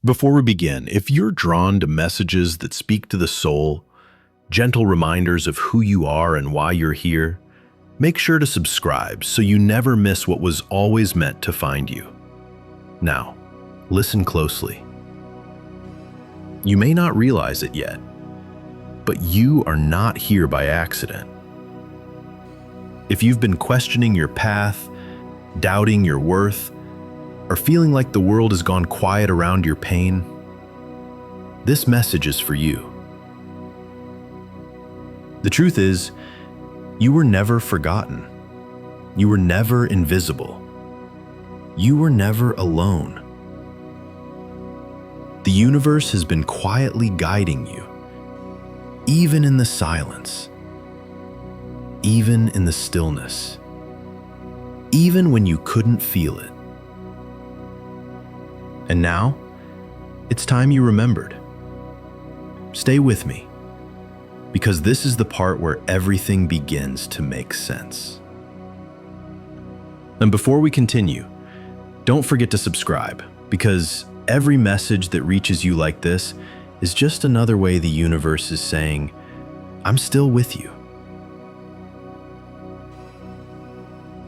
Before we begin, if you're drawn to messages that speak to the soul, gentle reminders of who you are and why you're here, make sure to subscribe so you never miss what was always meant to find you. Now, listen closely. You may not realize it yet, but you are not here by accident. If you've been questioning your path, doubting your worth, or feeling like the world has gone quiet around your pain, this message is for you. The truth is, you were never forgotten. You were never invisible. You were never alone. The universe has been quietly guiding you, even in the silence, even in the stillness, even when you couldn't feel it. And now, it's time you remembered. Stay with me, because this is the part where everything begins to make sense. And before we continue, don't forget to subscribe, because every message that reaches you like this is just another way the universe is saying, I'm still with you.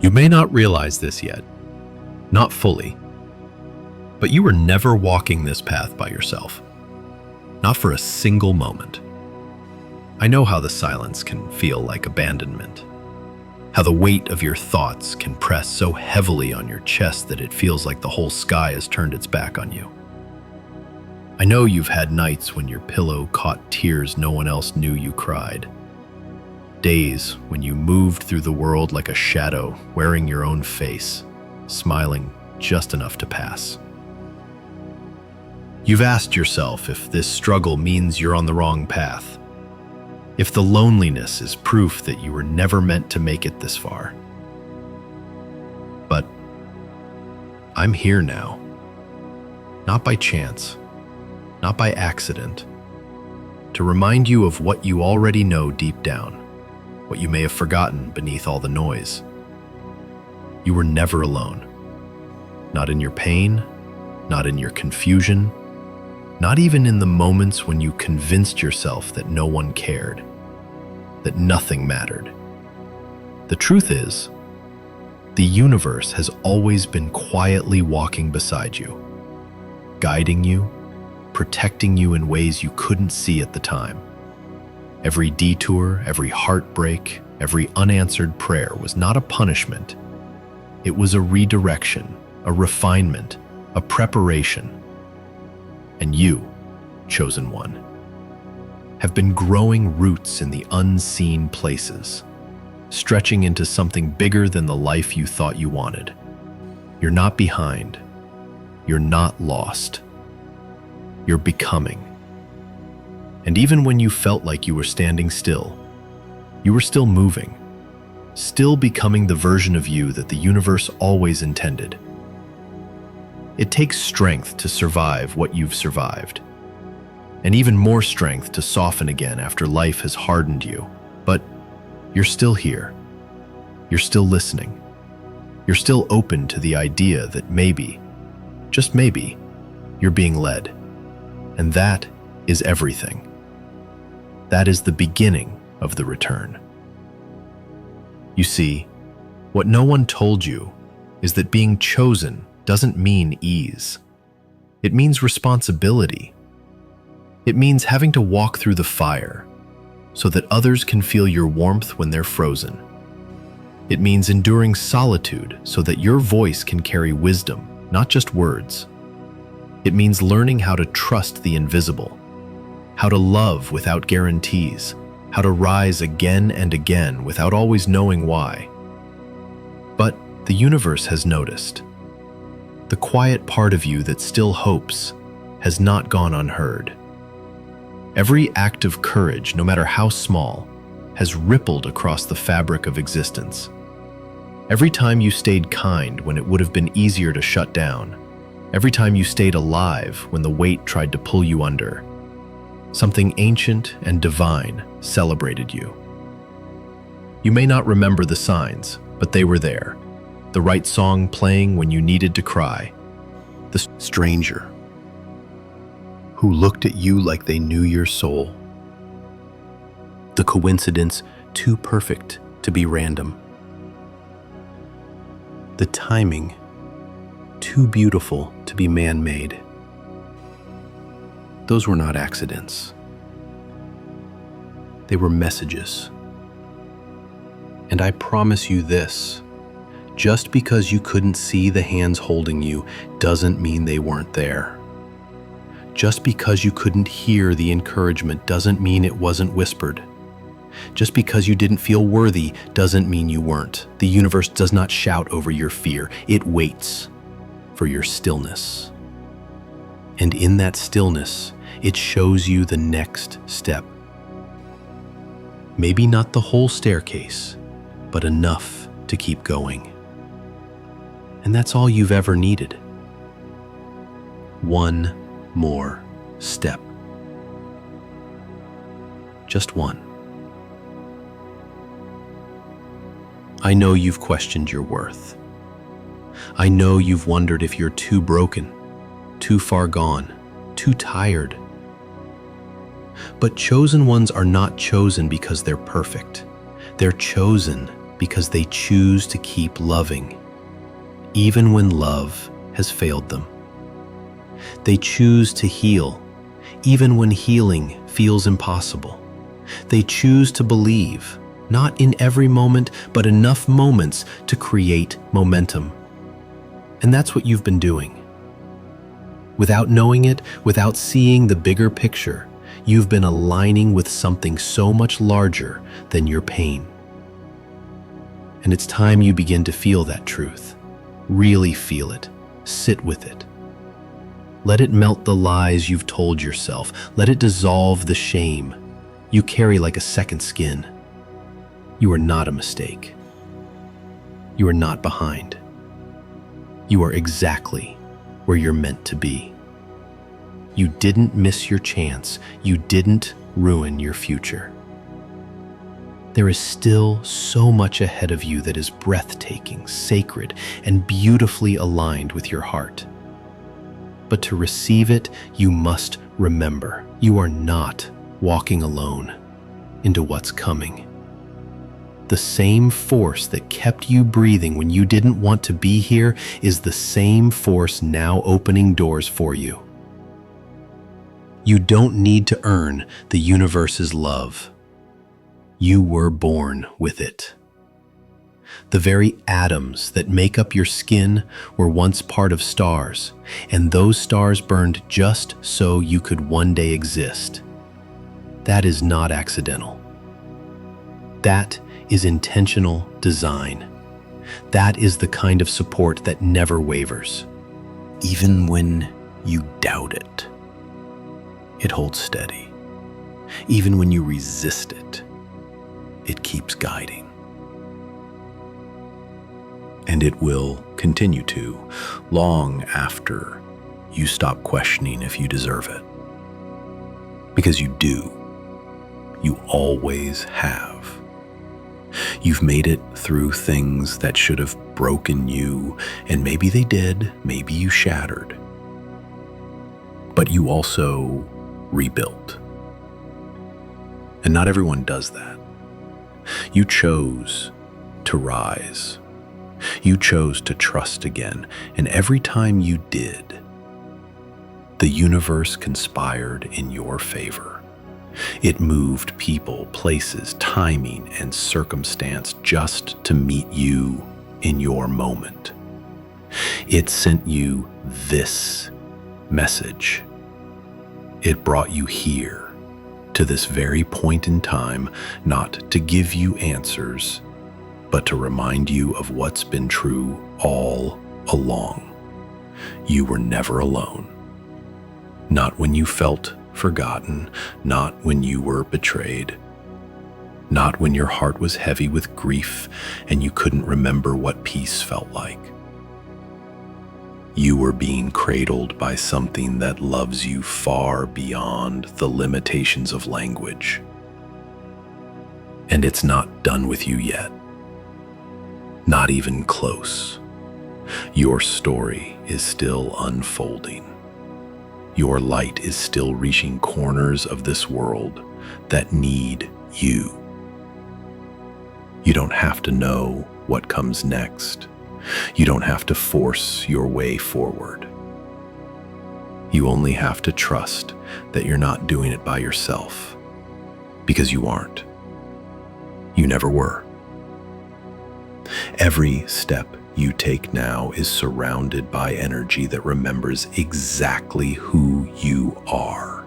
You may not realize this yet, not fully, but you were never walking this path by yourself. Not for a single moment. I know how the silence can feel like abandonment. How the weight of your thoughts can press so heavily on your chest that it feels like the whole sky has turned its back on you. I know you've had nights when your pillow caught tears no one else knew you cried. Days when you moved through the world like a shadow, wearing your own face, smiling just enough to pass. You've asked yourself if this struggle means you're on the wrong path, if the loneliness is proof that you were never meant to make it this far. But I'm here now, not by chance, not by accident, to remind you of what you already know deep down, what you may have forgotten beneath all the noise. You were never alone, not in your pain, not in your confusion, not even in the moments when you convinced yourself that no one cared, that nothing mattered. The truth is, the universe has always been quietly walking beside you, guiding you, protecting you in ways you couldn't see at the time. Every detour, every heartbreak, every unanswered prayer was not a punishment. It was a redirection, a refinement, a preparation. And you, chosen one, have been growing roots in the unseen places, stretching into something bigger than the life you thought you wanted. You're not behind. You're not lost. You're becoming. And even when you felt like you were standing still, you were still moving, still becoming the version of you that the universe always intended. It takes strength to survive what you've survived, and even more strength to soften again after life has hardened you. But you're still here. You're still listening. You're still open to the idea that maybe, just maybe, you're being led. And that is everything. That is the beginning of the return. You see, what no one told you is that being chosen doesn't mean ease. It means responsibility. It means having to walk through the fire so that others can feel your warmth when they're frozen. It means enduring solitude so that your voice can carry wisdom, not just words. It means learning how to trust the invisible, how to love without guarantees, how to rise again and again without always knowing why. But the universe has noticed. The quiet part of you that still hopes has not gone unheard. Every act of courage, no matter how small, has rippled across the fabric of existence. Every time you stayed kind when it would have been easier to shut down, every time you stayed alive when the weight tried to pull you under, something ancient and divine celebrated you. You may not remember the signs, but they were there. The right song playing when you needed to cry. The stranger who looked at you like they knew your soul. The coincidence too perfect to be random. The timing too beautiful to be man-made. Those were not accidents. They were messages. And I promise you this, just because you couldn't see the hands holding you doesn't mean they weren't there. Just because you couldn't hear the encouragement doesn't mean it wasn't whispered. Just because you didn't feel worthy doesn't mean you weren't. The universe does not shout over your fear. It waits for your stillness. And in that stillness, it shows you the next step. Maybe not the whole staircase, but enough to keep going. And that's all you've ever needed. One more step. Just one. I know you've questioned your worth. I know you've wondered if you're too broken, too far gone, too tired. But chosen ones are not chosen because they're perfect. They're chosen because they choose to keep loving, even when love has failed them. They choose to heal, even when healing feels impossible. They choose to believe, not in every moment, but enough moments to create momentum. And that's what you've been doing. Without knowing it, without seeing the bigger picture, you've been aligning with something so much larger than your pain. And it's time you begin to feel that truth. Really feel it. Sit with it. Let it melt the lies you've told yourself. Let it dissolve the shame you carry like a second skin. You are not a mistake. You are not behind. You are exactly where you're meant to be. You didn't miss your chance. You didn't ruin your future. There is still so much ahead of you that is breathtaking, sacred, and beautifully aligned with your heart. But to receive it, you must remember, you are not walking alone into what's coming. The same force that kept you breathing when you didn't want to be here is the same force now opening doors for you. You don't need to earn the universe's love. You were born with it. The very atoms that make up your skin were once part of stars, and those stars burned just so you could one day exist. That is not accidental. That is intentional design. That is the kind of support that never wavers. Even when you doubt it, it holds steady. Even when you resist it, it keeps guiding. And it will continue to, long after you stop questioning if you deserve it. Because you do. You always have. You've made it through things that should have broken you, and maybe they did, maybe you shattered. But you also rebuilt. And not everyone does that. You chose to rise. You chose to trust again, and every time you did, the universe conspired in your favor. It moved people, places, timing, and circumstance just to meet you in your moment. It sent you this message. It brought you here, to this very point in time, not to give you answers, but to remind you of what's been true all along. You were never alone. Not when you felt forgotten, not when you were betrayed, not when your heart was heavy with grief and you couldn't remember what peace felt like. You were being cradled by something that loves you far beyond the limitations of language. And it's not done with you yet. Not even close. Your story is still unfolding. Your light is still reaching corners of this world that need you. You don't have to know what comes next. You don't have to force your way forward. You only have to trust that you're not doing it by yourself, because you aren't. You never were. Every step you take now is surrounded by energy that remembers exactly who you are.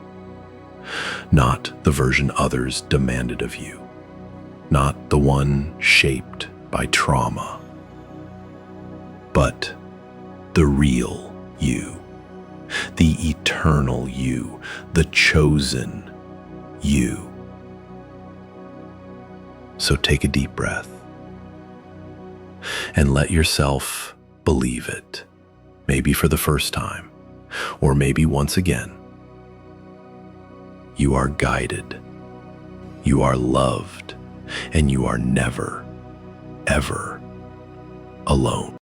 Not the version others demanded of you. Not the one shaped by trauma. But the real you. The eternal you. The chosen you. So take a deep breath and let yourself believe it, maybe for the first time, or maybe once again. You are guided, you are loved, and you are never, ever alone.